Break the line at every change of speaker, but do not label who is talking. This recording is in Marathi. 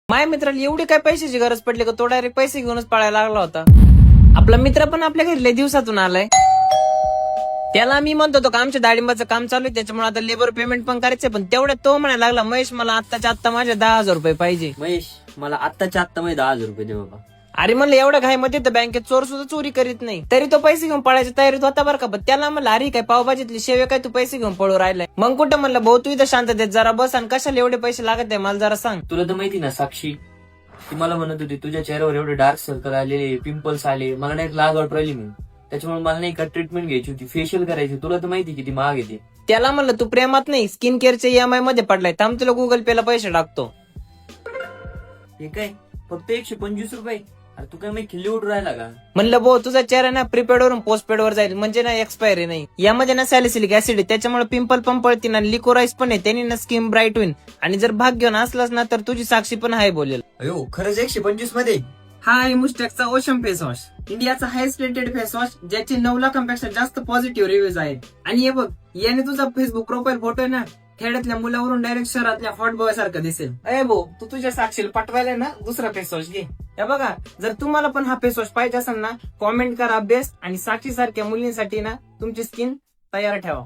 माझ्या मित्राला एवढी काय पैशाची गरज पडली का तो डायरेक्ट पैसे घेऊनच पळायला लागला होता. आपला मित्र पण आपल्या घरी लय दिवसातून आलाय. त्याला मी म्हणतो होतो का आमच्या डाळिंबाचं काम चालू आहे त्याच्यामुळे आता लेबर पेमेंट पण करायचंय, पण तेवढ्यात तो म्हणायला लागला महेश मला आत्ताच्या आत्ता माझ्या 10,000 रुपये पाहिजे.
महेश मला आत्ताच्या आत्ता मध्ये 10,000 रुपये दे बाबा.
अरे म्हणलं एवढ्या घाईमध्ये तर बँकेत चोर सुद्धा चोरी करीत नाही, तरी तो पैसे घेऊन पळायच्या तयारीत होता बरं का. पण त्याला म्हणलं अरे काय पावभाजीतली शेवे काय तू पैसे घेऊन पळू राहिलाय. मग कुठं म्हणलं भाऊ तू इथं शांततेत जरा बस आणि कशाला एवढे पैसे लागत आहे मला जरा सांग.
तुला तर माहिती ना साक्षी, ती मला म्हणत होती तुझ्या चेहऱ्यावर एवढे डार्क सर्कल आलेले, पिंपल्स आले, मला नाही लाज वाटत राहिली मी, त्याच्यामुळे मला नाही का ट्रीटमेंट घ्यायची होती, फेशियल करायची. तुला तर माहिती किती महाग येते.
त्याला म्हणलं तू प्रेमात नाही स्किन केअरच्या EMI मध्ये पडलाय, थांब तुला गुगल पे ला पैसे टाकतो.
हे काय फक्त 125 रुपये? अरे तू काय मी खिल्ली उडून राहिला का?
म्हणलं भाऊ तुझा चेहरा ना प्रीपेड वरून पोस्टपेड वर जाईल, म्हणजे ना एक्सपायरी नाही. यामध्ये ना सॅलिसिलिक ऍसिड आहे, त्याच्यामुळे पिंपल पण पळतील आणि लिकोराईस पण आहे, त्यांनी ना स्किन ब्राईट होईल. आणि जर भाग घेऊन असलास ना तर तुझी साक्षी पण आहे बोलेल.
अयो खरंच 125 मध्ये?
हा आहे मुस्टॅकचा ओशन फेस वॉश, इंडियाचा हायस्ट रेटेड फेस वॉश, ज्याचे 9 लाखांपेक्षा जास्त पॉझिटिव्ह रिव्ह्यूज आहेत. आणि हे बघ याने तुझा फेसबुक प्रोफाईल फोटो आहे ना खेड्यातल्या मुलावरून डायरेक्ट शहरातल्या हॉट बॉय सारखं दिसेल. अरे भाऊ तू तुझ्या साक्षीला पटवायला ना दुसरा फेस वॉश घे. हे बघा जर तुम्हाला पण हा फेस वॉश पाहिजे असेल ना कॉमेंट करा बेस्ट, आणि साक्षी सारख्या मुलींसाठी ना तुमची स्किन तयार ठेवा.